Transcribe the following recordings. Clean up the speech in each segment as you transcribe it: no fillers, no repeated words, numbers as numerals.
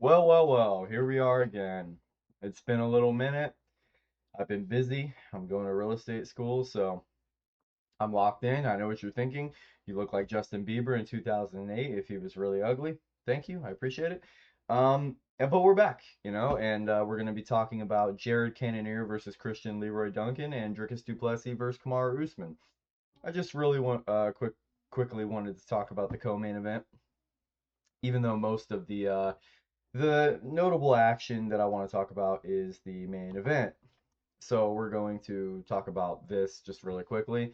Well, here we are again. It's been a little minute. I've been busy. I'm going to real estate school, so I'm locked in. I know what you're thinking. You look like Justin Bieber in 2008 if he was really ugly. Thank you. I appreciate it. But we're back, and we're going to be talking about Jared Cannonier versus Christian Leroy Duncan and Dricus du Plessis versus Kamaru Usman. I just really quickly wanted to talk about the co-main event, even though most of the notable action that I want to talk about is the main event. So we're going to talk about this just really quickly.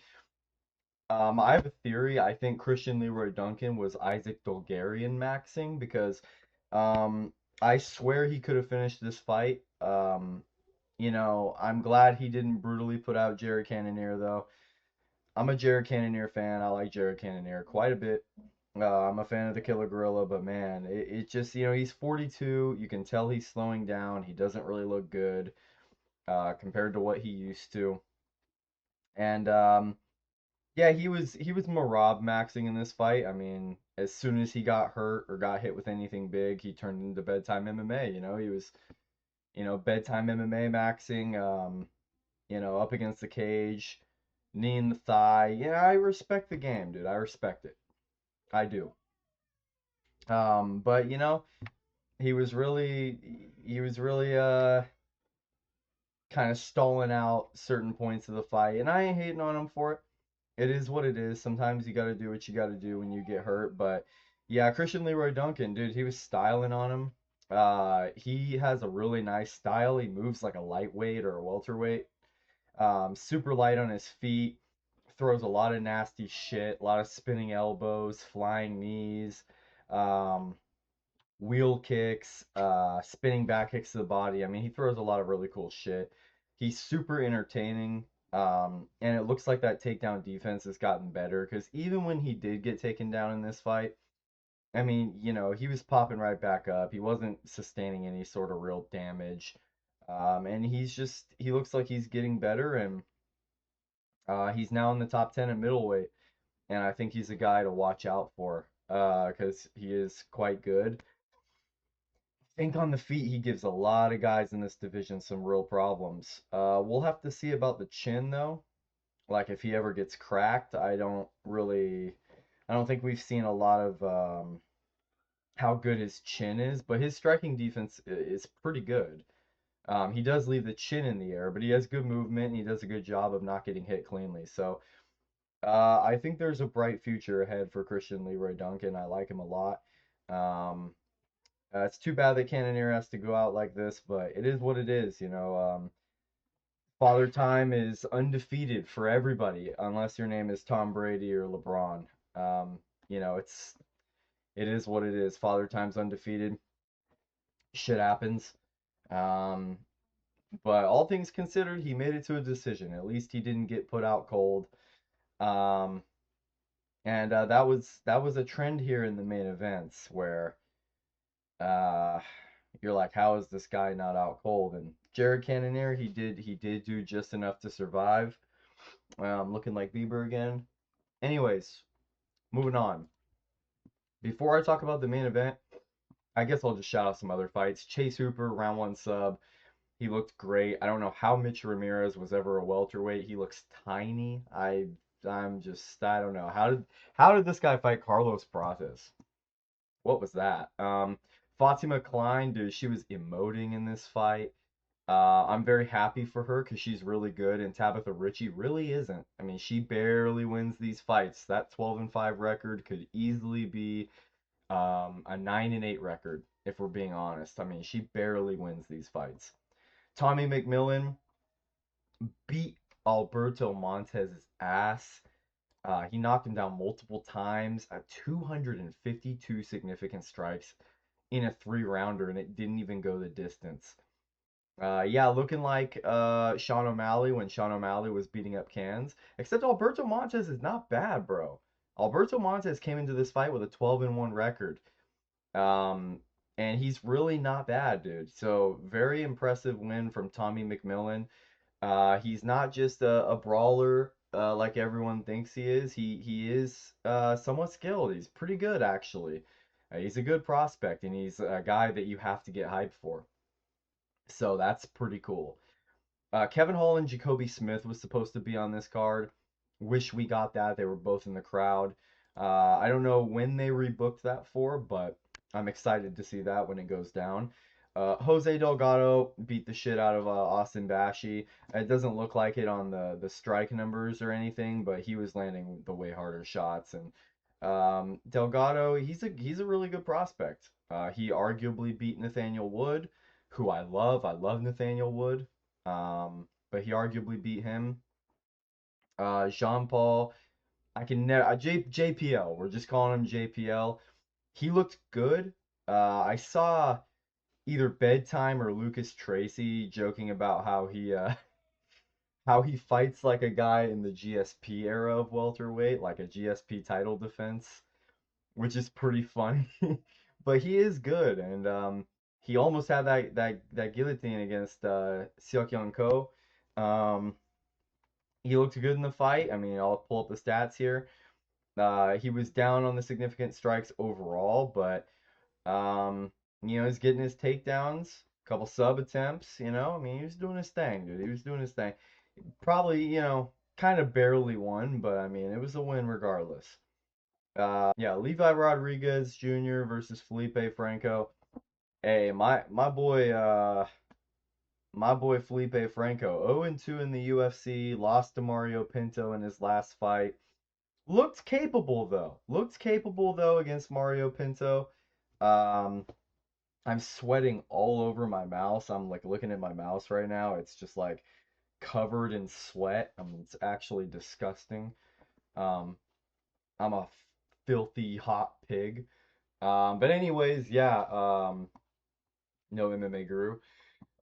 I have a theory. I think Christian Leroy Duncan was Isaac Dolgarian maxing because um, I swear he could have finished this fight. I'm glad he didn't brutally put out Jared Cannonier though. I'm a Jared Cannonier fan. I like Jared Cannonier quite a bit. I'm a fan of the Killer Gorilla, but man, it just, he's 42. You can tell he's slowing down. He doesn't really look good compared to what he used to. And yeah, he was Marab maxing in this fight. I mean, as soon as he got hurt or got hit with anything big, he turned into bedtime MMA. He was, bedtime MMA maxing. Up against the cage, knee in the thigh. Yeah, I respect the game, dude. I respect it. I do. But he was really kind of stalling out certain points of the fight, and I ain't hating on him for it. It is what it is. Sometimes you got to do what you got to do when you get hurt. But yeah, Christian Leroy Duncan, dude, he was styling on him. He has a really nice style. He moves like a lightweight or a welterweight. Super light on his feet. Throws a lot of nasty shit. A lot of spinning elbows, flying knees. Um, Wheel kicks, spinning back kicks to the body. I mean, he throws a lot of really cool shit. He's super entertaining. And it looks like that takedown defense has gotten better because even when he did get taken down in this fight, I mean, he was popping right back up. He wasn't sustaining any sort of real damage. And he looks like he's getting better, and he's now in the top 10 at middleweight. And I think he's a guy to watch out for because he is quite good. Think on the feet, he gives a lot of guys in this division some real problems. We'll have to see about the chin though. Like if he ever gets cracked, I don't think we've seen a lot of how good his chin is, but his striking defense is pretty good. He does leave the chin in the air, but he has good movement and he does a good job of not getting hit cleanly. So I think there's a bright future ahead for Christian Leroy Duncan. I like him a lot. Um, it's too bad that Cannonier has to go out like this, but it is what it is. Father Time is undefeated for everybody, unless your name is Tom Brady or LeBron. Um, it is what it is. Father Time's undefeated. Shit happens. Um, but all things considered, he made it to a decision. At least he didn't get put out cold. Um, and that was a trend here in the main events where uh, you're like, how is this guy not out cold? And Jared Cannonier, he did do just enough to survive. Looking like Bieber again. Anyways, moving on. Before I talk about the main event, I guess I'll just shout out some other fights. Chase Hooper, round one sub. He looked great. I don't know how Mitch Ramirez was ever a welterweight. He looks tiny. I don't know. How did this guy fight Carlos Prates? What was that? Fatima Klein, dude, she was emoting in this fight. I'm very happy for her because she's really good, and Tabitha Ritchie really isn't. I mean, she barely wins these fights. That 12-5 record could easily be a 9-8 record, if we're being honest. I mean, she barely wins these fights. Tommy McMillan beat Alberto Montez's ass. He knocked him down multiple times at 252 significant strikes in a three-rounder, and it didn't even go the distance. Yeah, looking like Sean O'Malley when Sean O'Malley was beating up cans. Except Alberto Montez is not bad, bro. Alberto Montez came into this fight with a 12-1 record. Um, and he's really not bad, dude. So very impressive win from Tommy McMillan. He's not just a brawler like everyone thinks he is. He is somewhat skilled. He's pretty good actually. He's a good prospect, and he's a guy that you have to get hyped for. So that's pretty cool. Kevin Hall and Jacoby Smith was supposed to be on this card. Wish we got that. They were both in the crowd. I don't know when they rebooked that for, but I'm excited to see that when it goes down. Jose Delgado beat the shit out of Austin Bashi. It doesn't look like it on the strike numbers or anything, but he was landing the way harder shots. And Delgado, he's a really good prospect. He arguably beat Nathaniel Wood, who I love. I love Nathaniel Wood. But he arguably beat him. Jean Paul, I can never JPL. We're just calling him JPL. He looked good. I saw either Bedtime or Lucas Tracy joking about how he how he fights like a guy in the GSP era of welterweight, like a GSP title defense, which is pretty funny. But he is good, and he almost had that guillotine against Seok Ko. Um, he looked good in the fight. I mean, I'll pull up the stats here. He was down on the significant strikes overall, but he's getting his takedowns, a couple sub attempts. I mean, he was doing his thing, dude. He was doing his thing. Probably, kind of barely won, but I mean, it was a win regardless. Yeah, Levi Rodriguez Jr. versus Felipe Franco. Hey, my boy Felipe Franco, 0-2 in the UFC, lost to Mario Pinto in his last fight. Looked capable though against Mario Pinto. Um, I'm sweating all over my mouse. I'm like looking at my mouse right now. It's just like covered in sweat. It's actually disgusting. Um, I'm a filthy hot pig. But anyways, yeah. No MMA guru.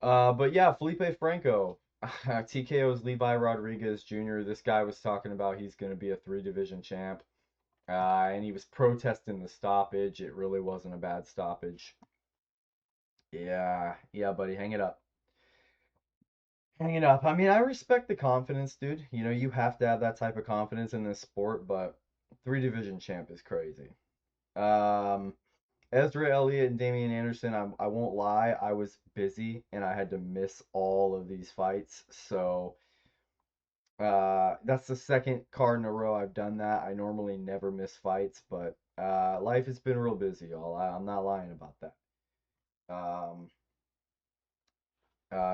But yeah, Felipe Franco, TKO's Levi Rodriguez Jr. This guy was talking about he's going to be a three-division champ. And he was protesting the stoppage. It really wasn't a bad stoppage. Yeah, yeah, buddy, hang it up. Hang it up. I mean, I respect the confidence, dude. You have to have that type of confidence in this sport, but three-division champ is crazy. Um, Ezra Elliott and Damian Anderson, I won't lie, I was busy and I had to miss all of these fights. So that's the second card in a row I've done that. I normally never miss fights, but life has been real busy, y'all. I'm not lying about that. Um,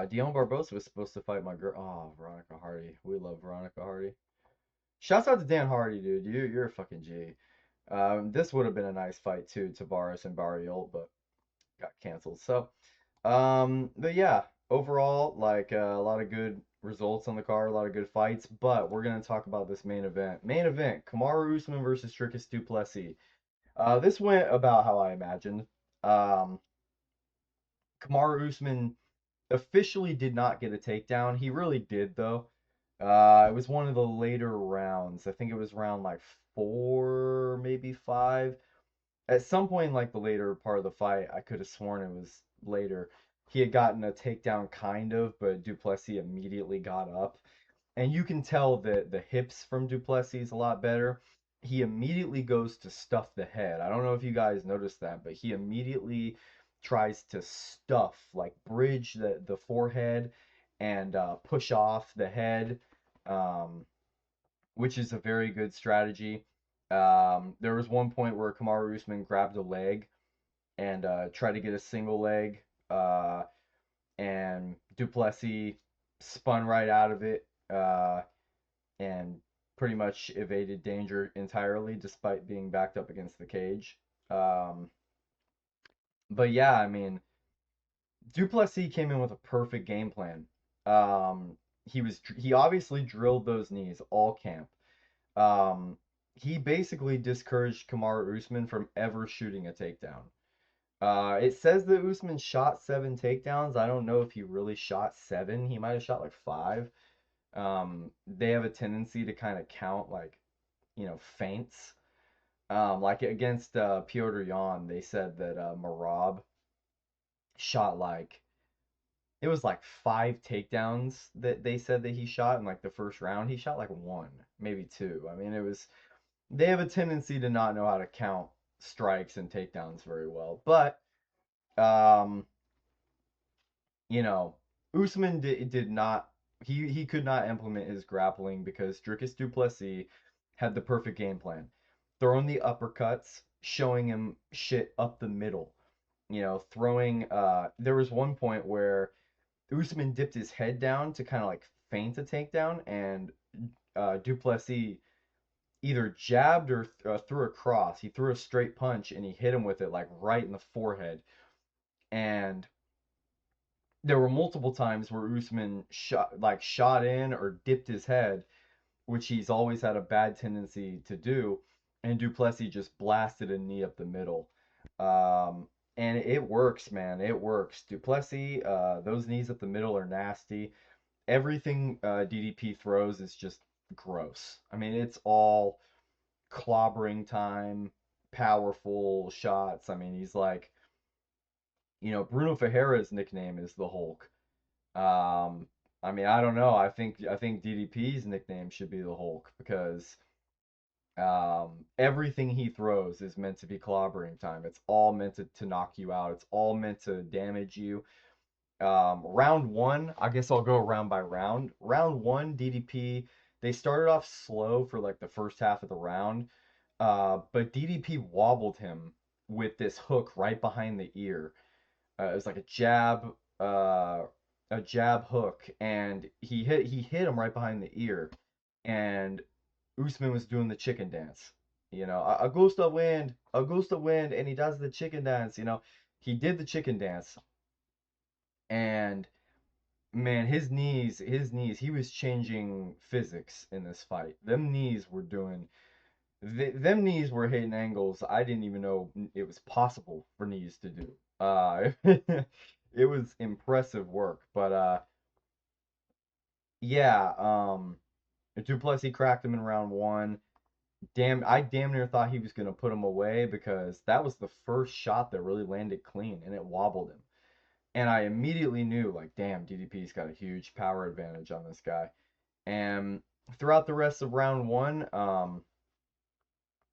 Dion Barbosa was supposed to fight my girl. Oh, Veronica Hardy. We love Veronica Hardy. Shouts out to Dan Hardy, dude. You're a fucking G. This would have been a nice fight too, Tavares and Barriol, but got canceled. So, but yeah, overall, like a lot of good results on the card, a lot of good fights. But we're gonna talk about this main event. Main event: Kamaru Usman versus Dricus Du Plessis. This went about how I imagined. Um, Kamaru Usman officially did not get a takedown. He really did though. It was one of the later rounds. I think it was round like four, maybe five. At some point in like the later part of the fight, I could have sworn it was later. He had gotten a takedown kind of, but Du Plessis immediately got up. And you can tell that the hips from Du Plessis is a lot better. He immediately goes to stuff the head. I don't know if you guys noticed that, but he immediately tries to stuff, like bridge the forehead and push off the head, um, which is a very good strategy. There was one point where Kamaru Usman grabbed a leg and tried to get a single leg, uh, and Du Plessis spun right out of it. And pretty much evaded danger entirely despite being backed up against the cage. Um, but yeah, I mean, Du Plessis came in with a perfect game plan. Um, he obviously drilled those knees all camp. Um, he basically discouraged Kamaru Usman from ever shooting a takedown. It says that Usman shot 7 takedowns. I don't know if he really shot 7. He might have shot like 5. They have a tendency to kind of count like feints. Like against Piotr Yan, they said that Marab shot like it was like 5 takedowns that they said that he shot in like the first round. He shot like 1, maybe 2. I mean, they have a tendency to not know how to count strikes and takedowns very well. But um, you know, Usman did not he could not implement his grappling because Dricus du Plessis had the perfect game plan. Throwing the uppercuts, showing him shit up the middle. Throwing there was one point where Usman dipped his head down to kind of like feint a takedown, and du Plessis either jabbed or threw a cross. He threw a straight punch and he hit him with it like right in the forehead. And there were multiple times where Usman shot in or dipped his head, which he's always had a bad tendency to do, and du Plessis just blasted a knee up the middle. Um, and it works, man. It works. du Plessis, those knees up the middle are nasty. Everything DDP throws is just gross. I mean, it's all clobbering time, powerful shots. I mean, he's like, Bruno Ferreira's nickname is the Hulk. Um, I mean, I don't know. I think DDP's nickname should be the Hulk because everything he throws is meant to be clobbering time. It's all meant to knock you out. It's all meant to damage you. Round one, I guess I'll go round by round. Round one, DDP, they started off slow for like the first half of the round, but DDP wobbled him with this hook right behind the ear. It was like uh, a jab hook, and he hit him right behind the ear, and Usman was doing the chicken dance. A gust of wind, and he does the chicken dance. He did the chicken dance, and man, he was changing physics in this fight. Them knees were hitting angles I didn't even know it was possible for knees to do. It was impressive work, but yeah, du Plessis cracked him in round one. I damn near thought he was gonna put him away because that was the first shot that really landed clean and it wobbled him. And I immediately knew, like, damn, DDP's got a huge power advantage on this guy. And throughout the rest of round one,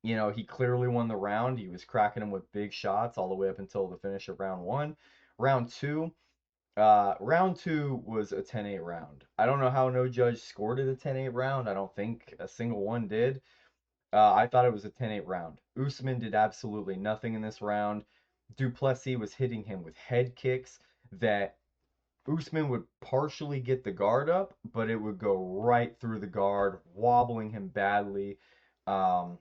he clearly won the round. He was cracking him with big shots all the way up until the finish of round one. Round two, round two was a 10-8 round. I don't know how no judge scored it a 10-8 round. I don't think a single one did. I thought it was a 10-8 round. Usman did absolutely nothing in this round. du Plessis was hitting him with head kicks that Usman would partially get the guard up, but it would go right through the guard, wobbling him badly. Um,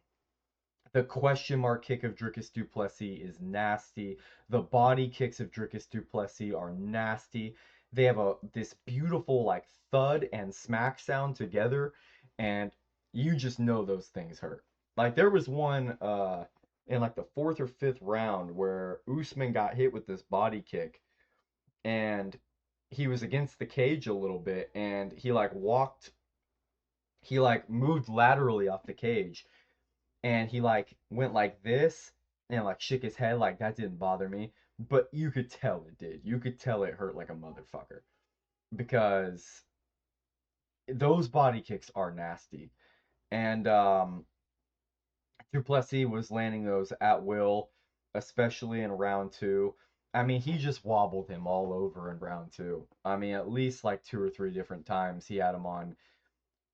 the question mark kick of Dricus du Plessis is nasty. The body kicks of Dricus du Plessis are nasty. They have this beautiful like thud and smack sound together, and you just know those things hurt. Like there was one in like the fourth or fifth round where Usman got hit with this body kick, and he was against the cage a little bit, and he like moved laterally off the cage, and he like went like this and like shook his head like that didn't bother me, but you could tell it did. You could tell it hurt like a motherfucker because those body kicks are nasty. And du Plessis was landing those at will, especially in round two. I mean, he just wobbled him all over in round two. I mean, at least like two or three different times he had him on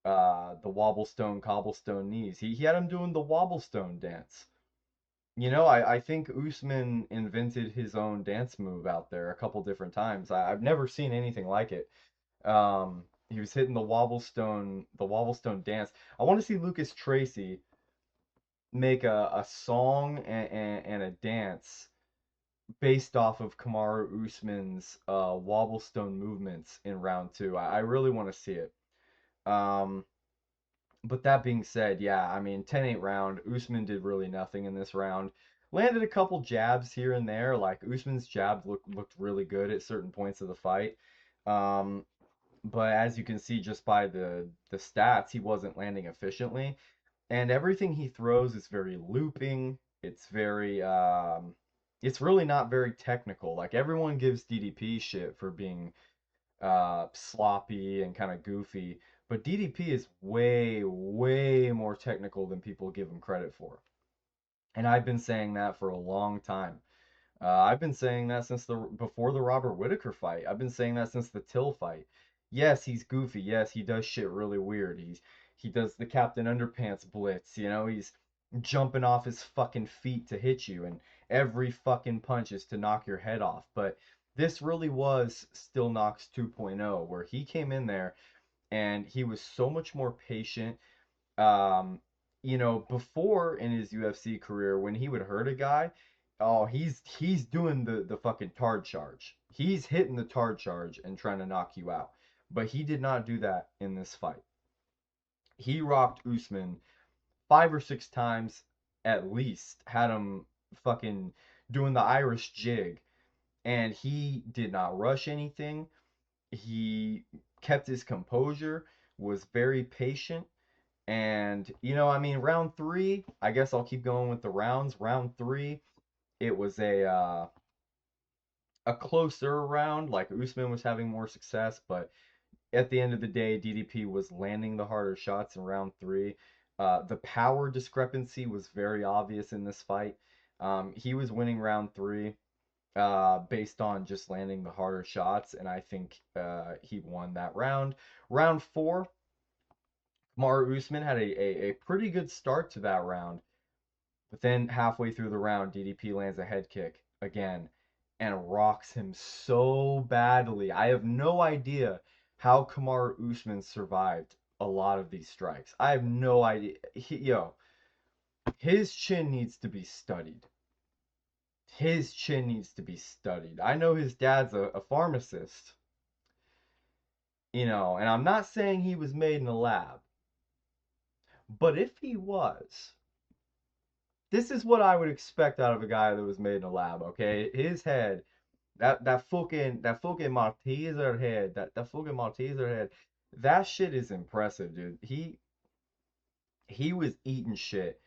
the wobblestone cobblestone knees. He had him doing the wobblestone dance. I think Usman invented his own dance move out there a couple different times. I've never seen anything like it. He was hitting the wobblestone dance. I want to see Lucas Tracy make a song and a dance based off of Kamaru Usman's wobblestone movements in round two. I really want to see it. Um, but that being said, yeah, I mean, 10-8 round, Usman did really nothing in this round. Landed a couple jabs here and there. Like Usman's jabs looked really good at certain points of the fight. Um, but as you can see just by the stats, he wasn't landing efficiently. And everything he throws is very looping. It's really not very technical. Like everyone gives DDP shit for being sloppy and kind of goofy. But DDP is way, way more technical than people give him credit for. And I've been saying that for a long time. I've been saying that since the before the Robert Whitaker fight. I've been saying that since the Till fight. Yes, he's goofy. Yes, he does shit really weird. He does the Captain Underpants blitz. You know, he's jumping off his fucking feet to hit you, and every fucking punch is to knock your head off. But this really was Still Knox 2.0, where he came in there and he was so much more patient. um, Before in his UFC career, when he would hurt a guy, oh, he's doing the fucking tard charge. He's hitting the tard charge and trying to knock you out. But he did not do that in this fight. He rocked Usman 5 or 6 times at least, had him fucking doing the Irish jig, and he did not rush anything. He kept his composure, was very patient. And I mean, round three, I guess I'll keep going with the rounds. Round three, it was a closer round. Like Usman was having more success, but at the end of the day, DDP was landing the harder shots in round three. The power discrepancy was very obvious in this fight. He was winning round three based on just landing the harder shots, and I think he won that round. Round four, Kamaru Usman had a pretty good start to that round. But then halfway through the round, DDP lands a head kick again and rocks him so badly. I have no idea how Kamaru Usman survived a lot of these strikes. I have no idea. His chin needs to be studied. His chin needs to be studied. I know his dad's a pharmacist, and I'm not saying he was made in a lab, but if he was, this is what I would expect out of a guy that was made in a lab, okay? His head, that fucking Malteser head, that fucking Malteser head, that shit is impressive, dude. He was eating shit.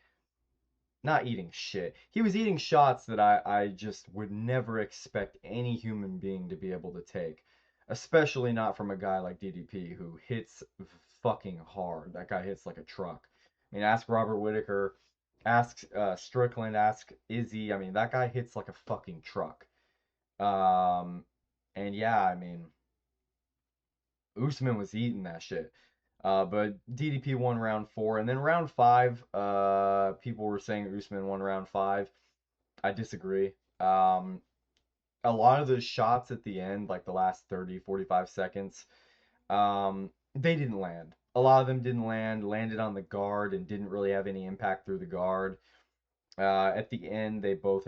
Not eating shit. He was eating shots that I just would never expect any human being to be able to take. Especially not from a guy like DDP who hits fucking hard. That guy hits like a truck. I mean, ask Robert Whitaker, ask Strickland, ask Izzy. I mean, that guy hits like a fucking truck. Um, and yeah, I mean, Usman was eating that shit. But DDP won round four, and then round five. People were saying Usman won round five. I disagree. A lot of those shots at the end, like the last 30, 45 seconds, they didn't land. A lot of them didn't land, landed on the guard and didn't really have any impact through the guard. At the end, they both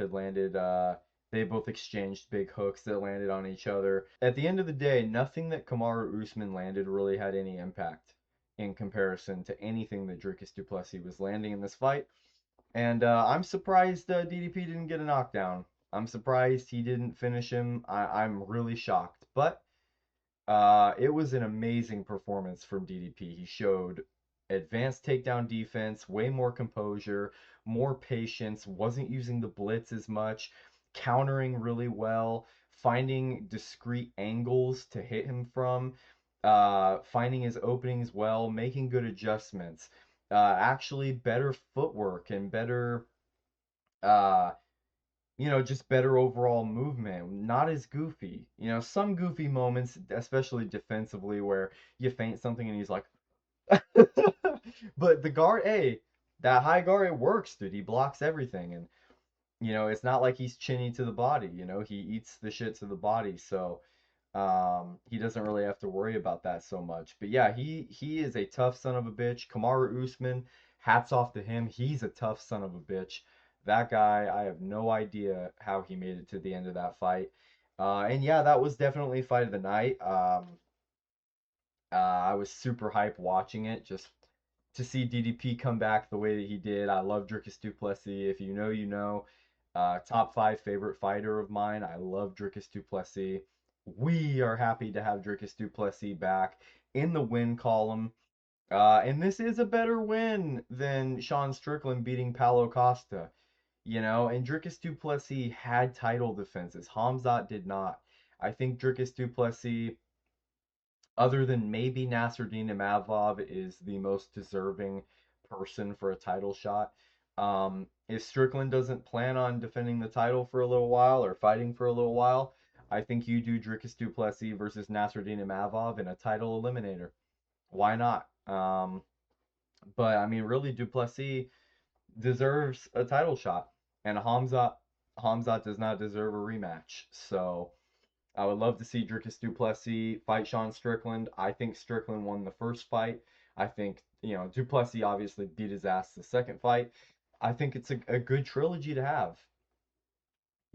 exchanged big hooks that landed on each other. At the end of the day, nothing that Kamaru Usman landed really had any impact in comparison to anything that Dricus du Plessis was landing in this fight. And I'm surprised DDP didn't get a knockdown. I'm surprised he didn't finish him. I'm really shocked. But it was an amazing performance from DDP. He showed advanced takedown defense, way more composure, more patience, wasn't using the blitz as much, countering really well, finding discrete angles to hit him from, finding his openings well, making good adjustments, actually better footwork and better uh, just better overall movement, not as goofy. Some goofy moments, especially defensively, where you feint something and he's like, but the guard, hey, that high guard, it works, dude. He blocks everything, and it's not like he's chinny to the body. He eats the shit to the body, so he doesn't really have to worry about that so much. But yeah, he is a tough son of a bitch. Kamaru Usman, hats off to him. He's a tough son of a bitch. That guy, I have no idea how he made it to the end of that fight. And yeah, that was definitely fight of the night. I was super hyped watching it just to see DDP come back the way that he did. I love Dricus du Plessis. If you know, you know. Top five favorite fighter of mine. I love Dricus du Plessis. We are happy to have Dricus du Plessis back in the win column. And this is a better win than Sean Strickland beating Paulo Costa. And Dricus du Plessis had title defenses. Hamzat did not. I think Dricus du Plessis, other than maybe Nasruddin Imavov, is the most deserving person for a title shot. If Strickland doesn't plan on defending the title for a little while or fighting for a little while, I think you do Dricus du Plessis versus Nasruddin Imavov in a title eliminator. Why not? But I mean, really, du Plessis deserves a title shot, and Hamzat does not deserve a rematch. So I would love to see Dricus du Plessis fight Sean Strickland. I think Strickland won the first fight. I think, du Plessis obviously beat his ass the second fight. I think it's a good trilogy to have.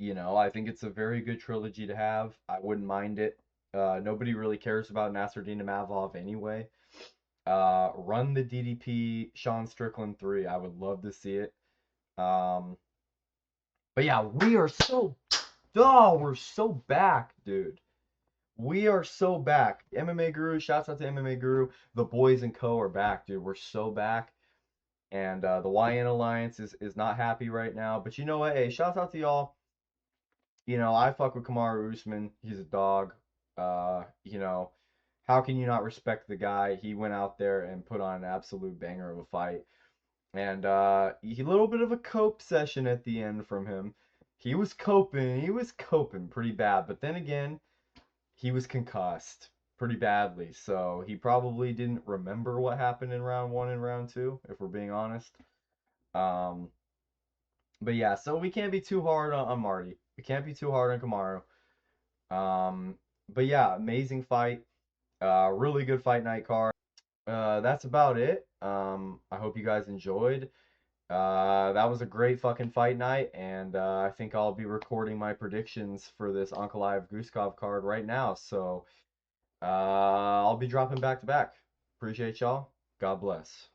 I think it's a very good trilogy to have. I wouldn't mind it. Nobody really cares about Nasruddin Imavov anyway. Run the DDP Sean Strickland 3. I would love to see it. Um, but yeah, we're so back, dude. We are so back. MMA Guru, shouts out to MMA Guru. The boys and co are back, dude. We're so back. And the YN Alliance is not happy right now. But you know what? Hey, shouts out to y'all. I fuck with Kamaru Usman. He's a dog. How can you not respect the guy? He went out there and put on an absolute banger of a fight. And a little bit of a cope session at the end from him. He was coping pretty bad. But then again, he was concussed pretty badly. So he probably didn't remember what happened in round one and round two, if we're being honest. Um, but yeah, so we can't be too hard on Marty. We can't be too hard on Kamaru. Um, but yeah, amazing fight. Really good fight night card. That's about it. I hope you guys enjoyed. That was a great fucking fight night, and I think I'll be recording my predictions for this Ankalaev Guskov card right now. So I'll be dropping back to back. Appreciate y'all. God bless.